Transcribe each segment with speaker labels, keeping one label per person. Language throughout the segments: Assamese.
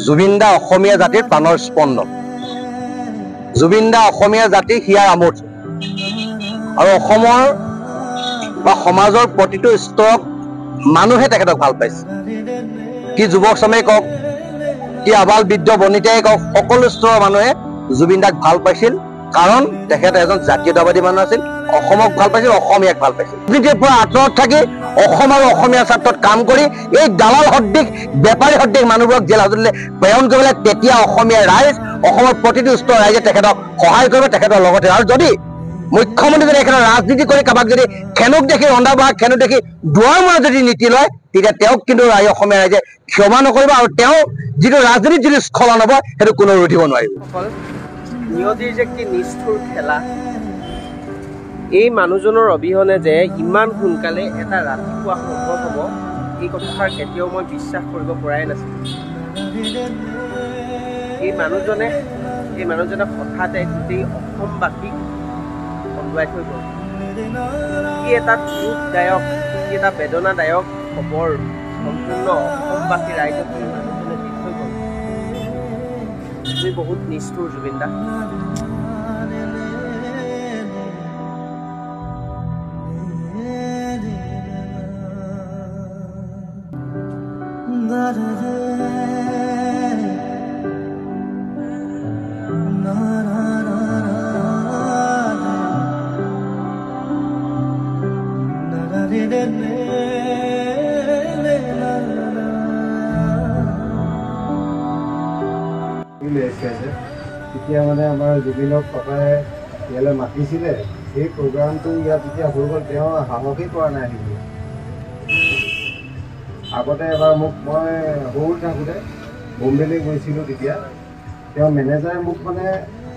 Speaker 1: জুবিন দা অসমীয়া জাতিৰ প্ৰাণৰ স্পন্দন। জুবিন দা অসমীয়া জাতিৰ হিয়াৰ আমোদ আৰু অসমৰ বা সমাজৰ প্ৰতিটো স্তৰত মানুহে তেখেতক ভাল পাইছে। কি যুৱক চামেই কওক, কি আবাল বৃদ্ধ বনিতাই কওক, সকলো স্তৰৰ মানুহে জুবিন দাক ভাল পাইছিল। কাৰণ তেখেত এজন জাতীয়তাবাদী মানুহ আছিল, অসমক ভাল পাইছিল, অসমীয়াক ভাল পাইছিল। ৰাজনীতিৰ পৰা আঁতৰত থাকি অসম আৰু অসমীয়া স্বাৰ্থত কাম কৰি এই দালাল সদৃশ বেপাৰী সদৃশ মানুহবোৰক জেল হাজতলৈ প্ৰেৰণ কৰিবলৈ তেতিয়া অসমীয়া ৰাইজ, অসমৰ প্ৰতিটো স্তৰৰ ৰাইজে তেখেতক সহায় কৰিব, তেখেতৰ লগতে। আৰু যদি মুখ্যমন্ত্ৰী যদি এখেতৰ ৰাজনীতি কৰি কাৰোবাক যদি খেনুক দেখি ৰন্ধা বঢ়া, খেনুক দেখি দুৱাৰ মূৰত যদি নীতি লয়, তেতিয়া তেওঁক কিন্তু অসমীয়া ৰাইজে ক্ষমা নকৰিব। আৰু তেওঁ যিটো ৰাজনীতিত যিটো স্খলন হ'ব, সেইটো কোনো ৰুধিব নোৱাৰিব।
Speaker 2: নিয়তিৰ যে কি নিষ্ঠুৰ খেলা, এই মানুহজনৰ অবিহনে যে ইমান সোনকালে এটা ৰাতিপুৱা সম্ভৱ হ'ব, এই কথাষাৰ কেতিয়াও মই বিশ্বাস কৰিব পৰাই নাছিলোঁ। এই মানুহজনে হঠাতে গোটেই অসমবাসীক কন্দুৱাই থৈ গ'ল। কি এটা দুখদায়ক, কি এটা বেদনাদায়ক খবৰ সম্পূৰ্ণ অসমবাসী ৰাইজক এই মানুহজনে দি থৈ গ'ল। তুমি বহুত নিষ্ঠুৰ জুবিন দা।
Speaker 3: তেতিয়া মানে আমাৰ জুবিনক পাপাই ইয়ালৈ মাতিছিলে, সেই প্ৰগ্ৰামটো ইয়াত যেতিয়া হৈ গ'ল, তেওঁ সাহসেই কৰা নাই আহিবলৈ। আগতে এবাৰ মই সৰু থাকোঁতে বম্বেলৈ গৈছিলোঁ, তেতিয়া তেওঁ মেনেজাৰে মোক মানে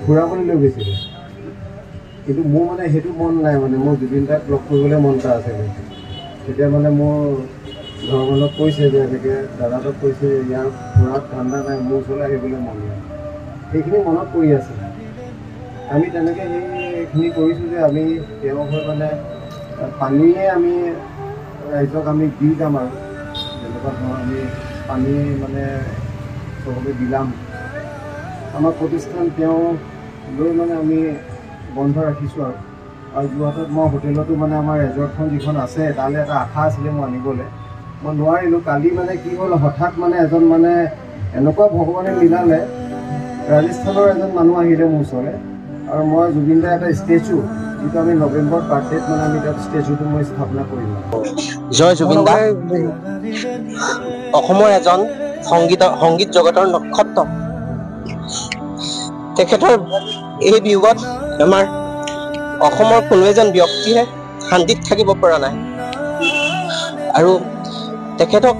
Speaker 3: ফুৰাবলৈ লৈ গৈছিলে। কিন্তু মোৰ মানে সেইটো মন নাই, মানে মোৰ জুবিন দাক লগ কৰিবলৈ মন এটা আছে। তেতিয়া মানে মোৰ ঘৰখনক কৈছে যে এনেকৈ দাদাটোক কৈছে যে ইয়াৰ ফুৰাত ঠাণ্ডা নাই, মোৰ ওচৰলৈ আহিবলৈ মন নাই। সেইখিনি মনত পৰি আছে। আমি তেনেকৈ সেইখিনি কৰিছোঁ যে আমি তেওঁক মানে পানীয়ে আমি ৰাইজক আমি দি যাম, আৰু যেনেকুৱা ধৰণৰ আমি পানী মানে চবকে বিলাম। আমাৰ প্ৰতিষ্ঠান তেওঁ লৈ মানে আমি বন্ধ ৰাখিছোঁ। আৰু যোৰহাটত মই হোটেলতো মানে আমাৰ ৰেজৰ্টখন যিখন আছে, তালৈ এটা আশা আছিলে মই আনিবলৈ, মই নোৱাৰিলোঁ। কালি মানে কি হ'ল, হঠাৎ মানে এজন মানে এনেকুৱা ভগৱানে মিলালে, ৰাজস্থানৰ এজন মানুহ আহিলে মোৰ ওচৰলৈ, আৰু মই জুবিন দাৰ এটা ষ্টেচু, যিটো আমি নৱেম্বৰত বাৰ্থডেত মানে আমি তাত ষ্টেচুটো মই স্থাপনা কৰিম।
Speaker 2: জয় জুবিন দা। অসমৰ এজন সংগীত জগতৰ নক্ষত্ৰ। তেখেতৰ এই বিয়োগত আমাৰ অসমৰ কোনো এজন ব্যক্তিয়ে শান্তিত থাকিব পৰা নাই। আৰু তেখেতক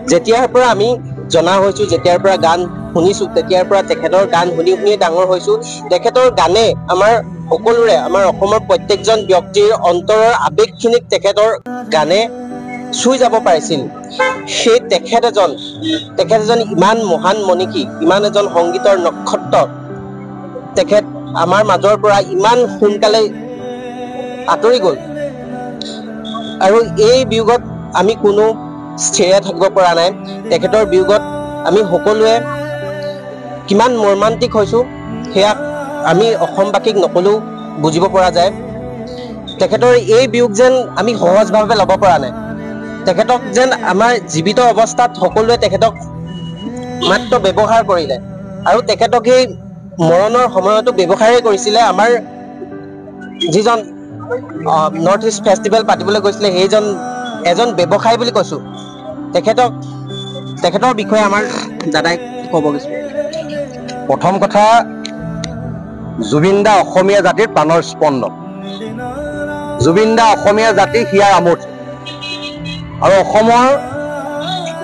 Speaker 2: যেতিয়াৰ পৰা আমি জনা হৈছোঁ, যেতিয়াৰ পৰা গান শুনিছোঁ, তেতিয়াৰ পৰা তেখেতৰ গান শুনি শুনিয়ে ডাঙৰ হৈছোঁ। তেখেতৰ গানে আমাৰ সকলোৰে, আমাৰ অসমৰ প্ৰত্যেকজন ব্যক্তিৰ অন্তৰৰ আৱেগখিনিক তেখেতৰ গানে চুই যাব পাৰিছিল। সেই তেখেত এজন ইমান মহান মনীষী, ইমান এজন সংগীতৰ নক্ষত্ৰ, তেখেত আমাৰ মাজৰ পৰা ইমান সোনকালে আঁতৰি গ'ল। আৰু এই বিয়োগত আমি কোনো স্থিৰে থাকিব পৰা নাই। তেখেতৰ বিয়োগত আমি সকলোৱে কিমান মৰ্মান্তিক হৈছোঁ, সেয়া আমি অসমবাসীক নকলেও বুজিব পৰা যায়। তেখেতৰ এই বিয়োগ যেন আমি সহজভাৱে ল'ব পৰা নাই। তেখেতক যেন আমাৰ জীৱিত অৱস্থাত সকলোৱে তেখেতক মাত্ৰ ব্যৱহাৰ কৰিলে, আৰু তেখেতক এই মৰণৰ সময়তো ব্যৱহাৰেই কৰিছিলে। আমাৰ যিজন নৰ্থ ইষ্ট ফেষ্টিভেল পাতিবলৈ গৈছিলে, সেইজন এজন ব্যৱসায়ী বুলি কৈছোঁ। তেখেতৰ বিষয়ে আমাৰ দাদাই ক'ব গৈছে।
Speaker 1: প্ৰথম কথা, জুবিন দা অসমীয়া জাতিৰ প্ৰাণৰ স্পন্দন। জুবিন দা অসমীয়া জাতিৰ হিয়াৰ আমোদ আৰু অসমৰ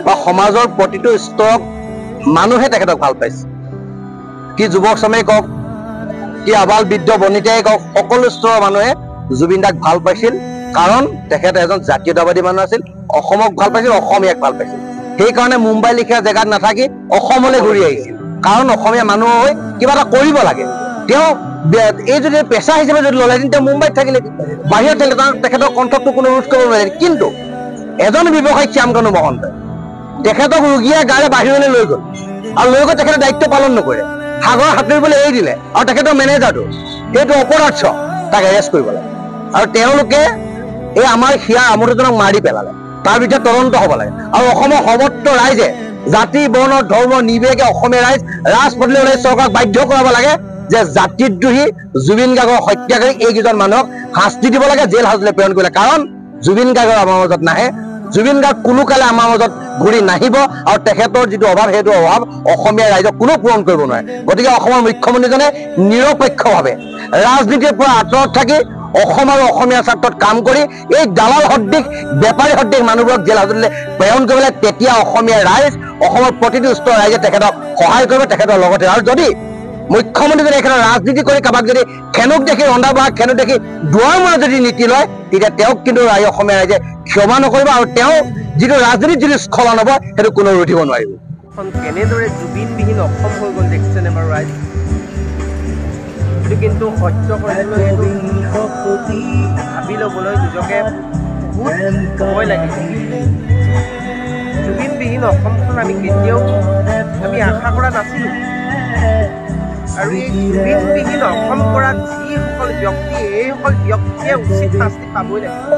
Speaker 1: বা সমাজৰ প্ৰতিটো স্তৰত মানুহে তেখেতক ভাল পাইছে। কি যুৱক চামেই কওক, কি আবাল বৃদ্ধ বনিতাই কওক, সকলো স্তৰৰ মানুহে জুবিন দাক ভাল পাইছিল। কাৰণ তেখেত এজন জাতীয়তাবাদী মানুহ আছিল, অসমক ভাল পাইছিল, অসমীয়াক ভাল পাইছিল। সেইকাৰণে মুম্বাই লেখীয়া জেগাত নাথাকি অসমলৈ ঘূৰি আহিছিল। কাৰণ অসমীয়া মানুহ হৈ কিবা এটা কৰিব লাগে। তেওঁ এই যদি পেচা হিচাপে যদি ল'লে, তেওঁ মুম্বাইত থাকিলে, বাহিৰত থাকিলে, তেখেতৰ কণ্ঠকটো কোনো ৰোধ কৰিব নোৱাৰে। কিন্তু এজন ব্যৱসায়ী শ্যামকানু মহন্তই তেখেতক ৰুগীয়া গাৰে বাহিৰলৈ লৈ গ'ল। আৰু লৈ গৈ তেখেতে দায়িত্ব পালন নকৰে, সাগৰ সাঁতুৰিবলৈ এৰি দিলে, আৰু তেখেতৰ মেনেজাৰটো সেইটো অপৰাধ, তাক এৰেষ্ট কৰিব লাগে। আৰু তেওঁলোকে এই আমাৰ হিয়াৰ আমোদজনক মাৰি পেলালে, তাৰ ভিতৰত তদন্ত হ'ব লাগে। আৰু অসমৰ সমস্ত ৰাইজে জাতি বৰ্ণ ধৰ্ম নিৰ্বিশেষে অসমীয়া ৰাইজ ৰাজপথলৈ ওলাই চৰকাৰক বাধ্য কৰাব লাগে যে জাতিদ্ৰোহী জুবিন গাৰ্গৰ হত্যাকাৰী এইকেইজন মানুহক শাস্তি দিব লাগে, জেল হাজতলৈ প্ৰেৰণ কৰিলে। কাৰণ জুবিন গাৰ্গৰ আমাৰ মাজত নাহে, জুবিন গাৰ্গ কোনো কালে আমাৰ মাজত ঘূৰি নাহিব, আৰু তেখেতৰ যিটো অভাৱ সেইটো অভাৱ অসমীয়া ৰাইজক কোনো পূৰণ কৰিব নোৱাৰে। গতিকে অসমৰ মুখ্যমন্ত্ৰীজনে নিৰপেক্ষভাৱে ৰাজনীতিৰ পৰা আঁতৰত থাকি অসম আৰু অসমীয়া স্বাৰ্থত কাম কৰি এই দালাল সদৃশ বেপাৰী সদৃশ মানুহবোৰক জেল হাজতলৈ প্ৰেৰণ কৰিব লাগে। তেতিয়া অসমীয়া ৰাইজ, অসমৰ প্ৰতিটো স্তৰৰ ৰাইজে তেখেতক সহায় কৰিব, তেখেতৰ লগতে। আৰু যদি মুখ্যমন্ত্ৰীজনে এখেতৰ ৰাজনীতি কৰি কাৰোবাক যদি খেনুক দেখি ৰন্ধা বঢ়া, খেনুক দেখি দুৱাৰ মূৰত যদি নীতি লয়, তেতিয়া তেওঁক কিন্তু অসমীয়া ৰাইজে ক্ষমা নকৰিব, আৰু তেওঁ যিটো ৰাজনীতিত যিটো স্খলন হ'ব সেইটো কোনো ৰুধিব নোৱাৰিব।
Speaker 2: কেনেদৰে জুবিনবিহীন অসম হৈ গ'ল দেখিছেনে বাৰু ৰাইজ? কিন্তু সহ্য কৰিবলৈ ভাবি ল'বলৈ নিজকে বহুত সময় লাগিব। জুবিনবিহীন অসমখন আমি কেতিয়াও আশা কৰা নাছিলোঁ, আৰু এই জুবিনবিহীন অসম কৰাত যিসকল ব্যক্তি, এইসকল ব্যক্তিয়ে উচিত শাস্তি পাবই লাগিব।